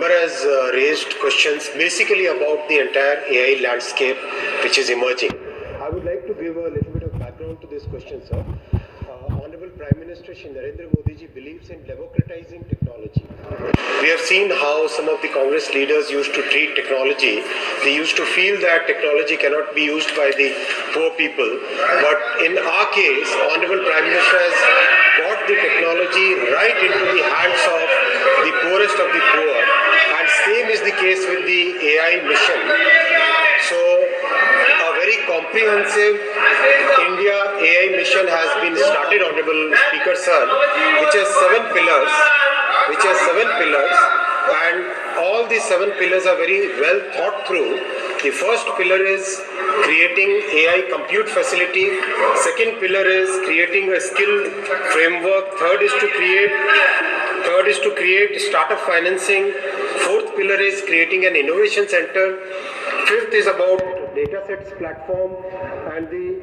member has raised questions basically about the entire AI landscape which is emerging. I would like to give a little bit of background to this question, sir. Honorable Prime Minister Shri Narendra Modi ji believes in democratizing technology. We have seen how some of the Congress leaders used to treat technology. They used to feel that technology cannot be used by the poor people. But in our case, Honorable Prime Minister has got the technology right into the hands of the poorest of the poor. And same is the case with the AI mission. So a very comprehensive India AI mission has been started, Honorable Speaker Sir, which has 7 pillars. And all these 7 pillars are very well thought through. The first pillar is creating AI compute facility. Second pillar is creating a skill framework. Third is to create startup financing. Fourth pillar is creating an innovation center. Fifth is about datasets platform, and the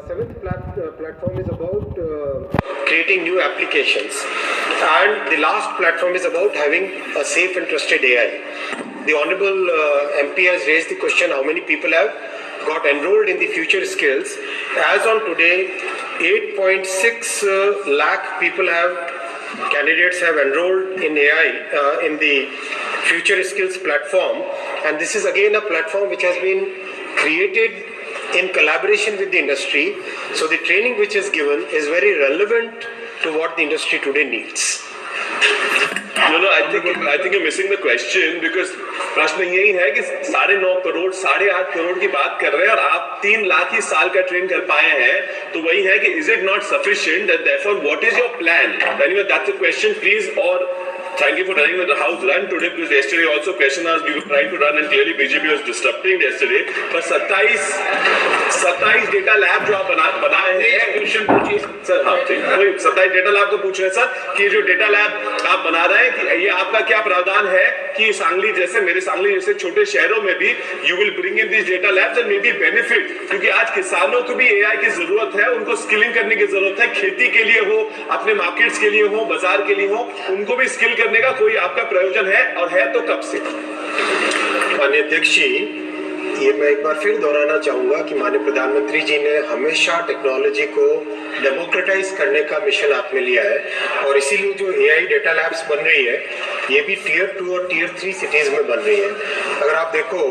seventh platform is about creating new applications, and the last platform is about having a safe and trusted AI. The Honorable MP has raised the question how many people have got enrolled in the future skills. As on today, 8.6 lakh people candidates have enrolled in AI in the future skills platform, and this is again a platform which has been created in collaboration with the industry. So the training which is given is very relevant to what the industry today needs. No, I think you're missing the question, because प्रश्न यही है कि 9.5 करोड़ 8.5 करोड़ की बात कर रहे हैं और आप 3 लाख ही साल का ट्रेन कर पाए हैं, तो वही है कि is it not sufficient, that therefore what is your plan? Anyway, that's a question, please. Or thank you for telling me the house run today, because yesterday also question asked, we were trying to run and clearly BJP was disrupting yesterday. But 27 data lab जो आप बनाए हैं, sir हाँ ठीक है, 27 data lab को पूछ रहे हैं सर कि जो डेटा लैब आप बना रहे हैं कि ये आपका क्या प्रावधान है कि सांगली जैसे छोटे शहरों में भी you will bring in this data labs and may be benefit, क्योंकि आज किसानों को भी एआई की जरूरत है, उनको स्किलिंग करने की जरूरत है, खेती के लिए हो, अपने मार्केट्स के लिए हो, बाजार के लिए हो, उनको भी स्किल करने का कोई आपका प्रयोजन है, और है तो कब से? माननीय अध्यक्ष जी, ये मैं एक बार फिर दोहराना चाहूँगा कि माननीय प्रधानमंत्री जी ने हमेशा टेक्नोलॉजी को डेमोक्रेटाइज करने का मिशन हाथ में लिया है, और इसीलिए जो एआई डेटा लैब्स बन रही है ये भी टियर 2 और टियर 3 सिटीज़ में बन रही है। अगर आप देखो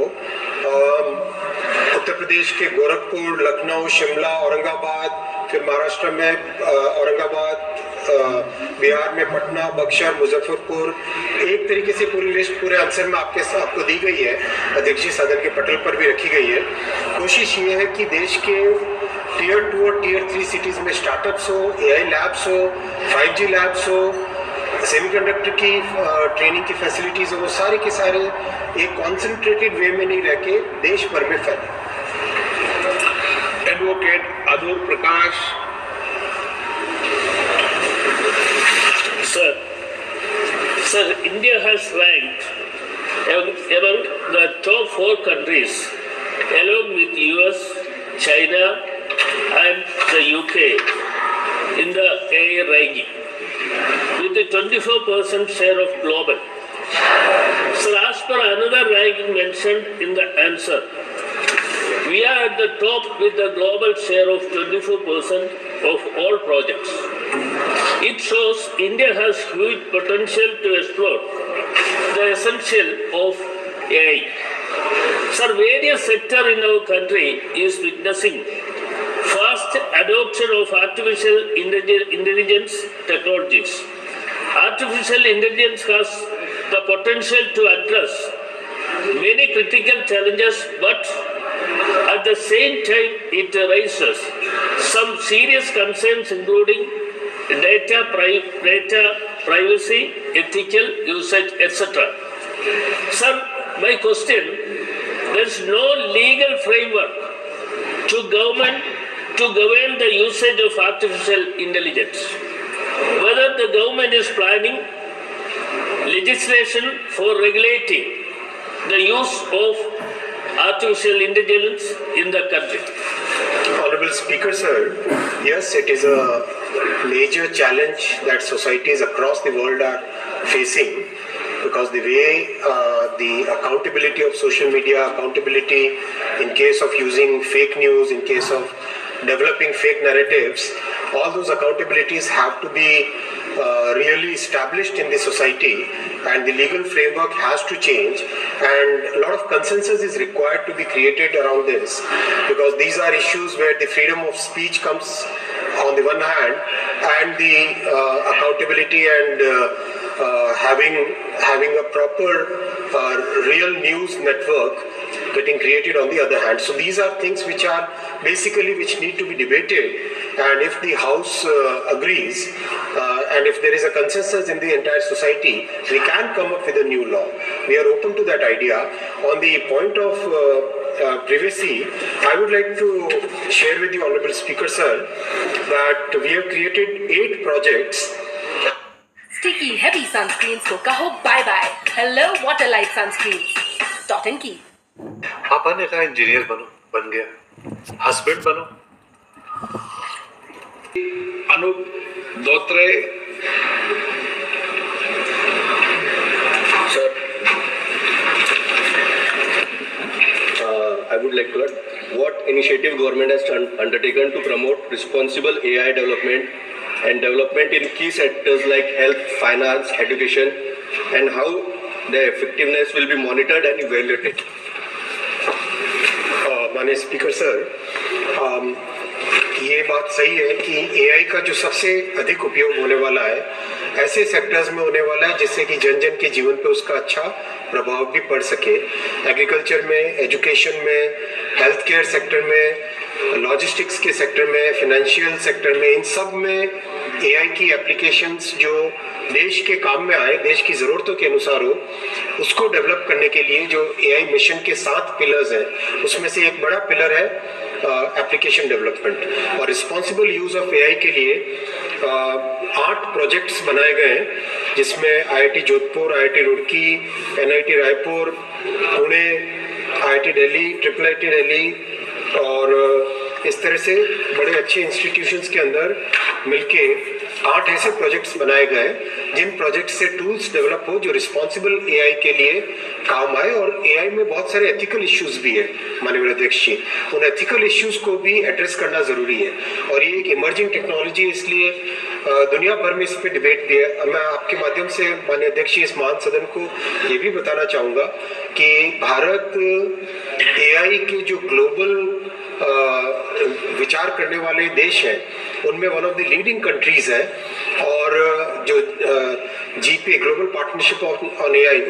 उत्तर प्रदेश के गोरखपुर, लखनऊ, शिमला, औरंगाबाद, फिर महाराष्ट्र में औरंगाबाद, बिहार में पटना, बक्सर, मुजफ्फरपुर, एक तरीके से पूरी लिस्ट पूरे आंसर में आपको दी गई है, अध्यक्ष जी सदन के पटल पर भी रखी गई है। कोशिश ये है कि देश के टियर 2 और टियर 3 सिटीज़ में स्टार्टअप्स हो, एआई लैब्स हो, 5G लैब्स हो, सेमीकंडक्टर की ट्रेनिंग की फैसिलिटीज़ हो, वो सारे के सारे एक कॉन्सेंट्रेटेड वे में नहीं रह के देश भर में फैले। Advocate Adhur Prakash. Sir, India has ranked among the top 4 countries, along with US, China, and the UK, in the AI ranking, with a 24% share of global. So, as per another ranking mentioned in the answer, we are at the top with a global share of 24% of all projects. It shows India has huge potential to explore the essential of AI. Sir, various sectors in our country is witnessing fast adoption of artificial intelligence technologies. Artificial intelligence has the potential to address many critical challenges, but at the same time it raises some serious concerns, including data privacy, ethical usage, etc. Sir, my question, there is no legal framework to govern the usage of artificial intelligence. Whether the government is planning legislation for regulating the use of artificial intelligence in the country. Honorable Speaker Sir, yes, it is a major challenge that societies across the world are facing. because the way the accountability of social media, accountability in case of using fake news, in case of developing fake narratives, all those accountabilities have to be really established in the society, and the legal framework has to change, and a lot of consensus is required to be created around this, because these are issues where the freedom of speech comes on the one hand, and the accountability and having a proper real news network getting created on the other hand. So these are things which need to be debated, and if the House agrees and if there is a consensus in the entire society, we can come up with a new law. We are open to that idea. On the point of privacy, I would like to share with the Honorable Speaker, sir, that we have created 8 projects. Sticky heavy sunscreens को कहो bye bye. Hello Waterlight sunscreens. Dot and key. पापा ने कहा engineer बनो, बन गया. Husband बनो. अनूप दोत्रे. Sir, I would like to add, what initiative government has undertaken to promote responsible AI development and development in key sectors like health, finance, education, and how the effectiveness will be monitored and evaluated. माननीय speaker sir, ये बात सही है कि AI का जो सबसे अधिक उपयोग होने वाला है ऐसे सेक्टर्स में होने वाला है जिससे कि जन जन के जीवन पे उसका अच्छा प्रभाव भी पड़ सके. एग्रीकल्चर में, एजुकेशन में, हेल्थ केयर सेक्टर में, लॉजिस्टिक्स के सेक्टर में, फाइनेंशियल सेक्टर में, इन सब में एआई की एप्लीकेशंस जो देश के काम में आए, देश की ज़रूरतों के अनुसार हो, उसको डेवलप करने के लिए जो एआई मिशन के 7 पिलर्स हैं, उसमें से एक बड़ा पिलर है एप्लीकेशन डेवलपमेंट. और रिस्पॉन्सिबल यूज़ ऑफ एआई के लिए 8 प्रोजेक्ट्स बनाए गए हैं, जिसमें IIT Jodhpur, IIT Roorkee, NIT Raipur, Pune, IIT Delhi, triple IT Delhi और इस तरह से बड़े अच्छे इंस्टीट्यूशंस के अंदर मिलके 8 ऐसे प्रोजेक्ट्स बनाए गए जिन प्रोजेक्ट्स से टूल्स डेवलप हो जो रिस्पॉन्सिबल एआई के लिए काम आए. और एआई में बहुत सारे एथिकल इश्यूज भी है माननीय अध्यक्ष जी, उन एथिकल इश्यूज को भी एड्रेस करना जरूरी है. और ये एक इमर्जिंग टेक्नोलॉजी, इसलिए दुनिया भर में इस पर डिबेट भी है. मैं आपके माध्यम से माननीय अध्यक्ष जी इस महान सदन को ये भी बताना चाहूँगा कि भारत एआई के जो ग्लोबल विचार करने वाले देश हैं उनमें one of the leading countries है. और जो GP global partnership on AI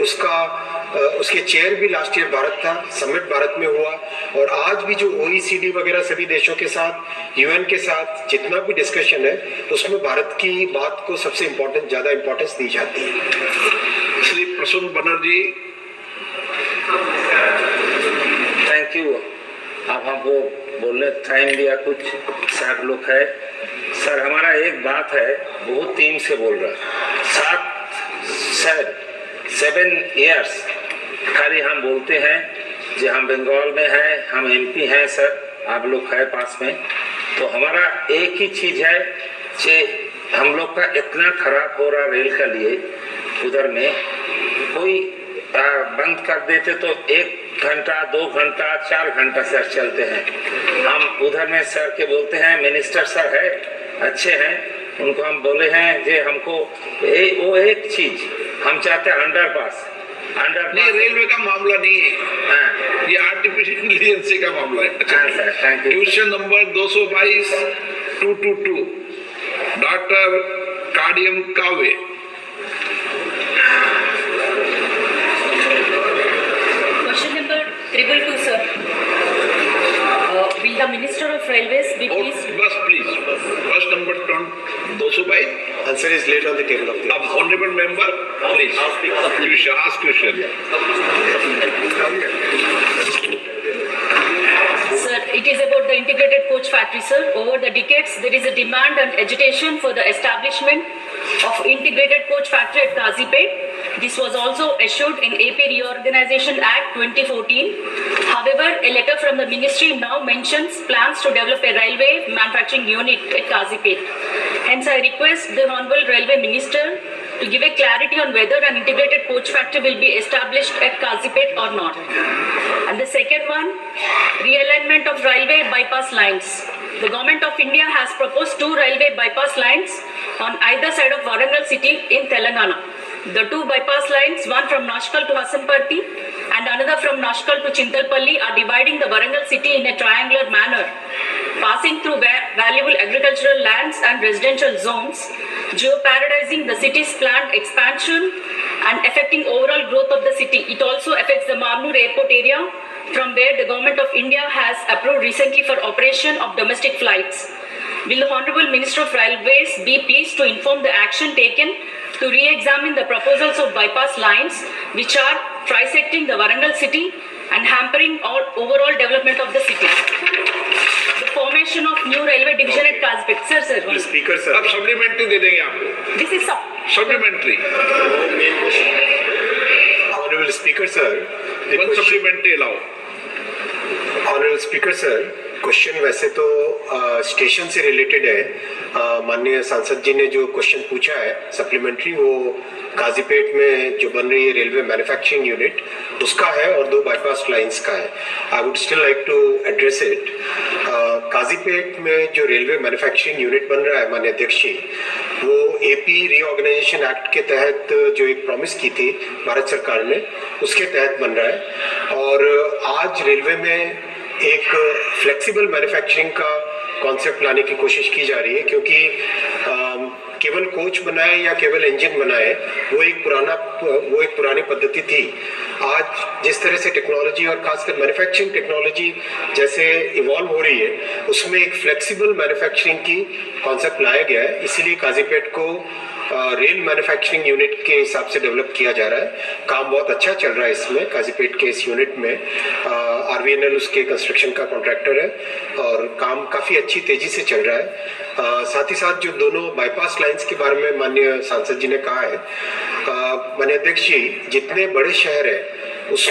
उसके चेयर भी लास्ट ईयर भारत था, समिट भारत में हुआ. और आज भी जो ओईसीडी वगैरह सभी देशों के साथ, यूएन के साथ जितना भी डिस्कशन है उसमें भारत की बात को सबसे ज़्यादा इम्पोर्टेंस दी जाती है. श्री प्रसून बनर्जी. Thank you. अब हमको बोलने टाइम दिया, कुछ सर लोग है. सर हमारा एक बात है, बहुत टीम से बोल रहा 7 years खाली हम बोलते हैं जो हम बंगाल में हैं, हम एमपी हैं सर, आप लोग है पास में. तो हमारा एक ही चीज है कि हम लोग का इतना खराब हो रहा रेल का लिए, उधर में कोई बंद कर देते तो 1 घंटा 2 घंटा 4 घंटा सर चलते हैं. हम उधर में सर के बोलते हैं, मिनिस्टर सर है अच्छे हैं, उनको हम बोले हैं जे हमको वो एक चीज हम चाहते हैं अंडरपास. नहीं, रेलवे का मामला नहीं है. हाँ. ये आर्टिफिशियल इंटेलिजेंस का मामला है. हाँ sir, thank you. Question number 222 222 doctor Kadiyam Kavya. Question number 222, sir. Will the Minister of Railways be pleased? बस please. First number 222. Answer is laid on the table of the अब honourable member please question ask question. Sir, it is about the integrated coach factory, sir. Over the decades, there is a demand and agitation for the establishment of integrated coach factory at Kazipet. This was also issued in AP Reorganization Act 2014. However, a letter from the ministry now mentions plans to develop a railway manufacturing unit at Kazipet. Hence, I request the Honorable Railway Minister to give a clarity on whether an integrated coach factory will be established at Kazipet or not. And the second one, realignment of railway bypass lines. The Government of India has proposed 2 railway bypass lines on either side of Warangal city in Telangana. The 2 bypass lines, one from Nashkal to Hasanparti and another from Nashkal to Chintalpalli, are dividing the Warangal city in a triangular manner, passing through valuable agricultural lands and residential zones, geoparadising the city's planned expansion and affecting overall growth of the city. It also affects the Marnur airport area, from where the Government of India has approved recently for operation of domestic flights. Will the Honorable Minister of Railways be pleased to inform the action taken to re-examine the proposals of bypass lines which are trisecting the Warangal city and hampering all overall development of the city? The formation of new railway division at Kazipet. Sir. Speaker, sir. अब supplementary दे देंगे आपको. This is supplementary. Honorable Speaker, sir. One supplementary allow. Honorable Speaker, sir. Question वैसे तो station से related है. माननीय सांसद जी ने जो क्वेश्चन पूछा है सप्लीमेंट्री, वो काजीपेट में जो बन रही है रेलवे मैन्युफैक्चरिंग यूनिट उसका है और 2 बाईपास लाइंस का है. I would still like to address it. Kazipet में जो रेलवे मैन्युफैक्चरिंग यूनिट बन रहा है माननीय अध्यक्ष जी, वो एपी रीऑर्गेनाइजेशन एक्ट के तहत जो एक प्रॉमिस की थी भारत सरकार ने, उसके तहत बन रहा है. और आज रेलवे में एक फ्लेक्सिबल मैन्युफैक्चरिंग का कॉन्सेप्ट लाने की कोशिश की जा रही है, क्योंकि केवल कोच बनाए या केवल इंजन बनाए वो एक पुरानी पद्धति थी. आज जिस तरह से टेक्नोलॉजी और खासकर मैन्युफैक्चरिंग टेक्नोलॉजी जैसे इवॉल्व हो रही है, उसमें एक फ्लेक्सिबल मैन्युफैक्चरिंग की कॉन्सेप्ट लाया गया है. इसीलिए काजीपेट को रेल मैन्युफैक्चरिंग यूनिट के हिसाब से डेवलप किया जा रहा है. काम बहुत अच्छा चल रहा है इसमें, काजीपेट के इस यूनिट में. आरवीएनएल उसके कंस्ट्रक्शन का कॉन्ट्रैक्टर है और काम काफ़ी अच्छी तेजी से चल रहा है. साथ ही साथ जो दोनों बाईपास लाइंस के बारे में माननीय सांसद जी ने कहा है, माननीय अध्यक्ष जी, जितने बड़े शहर है उस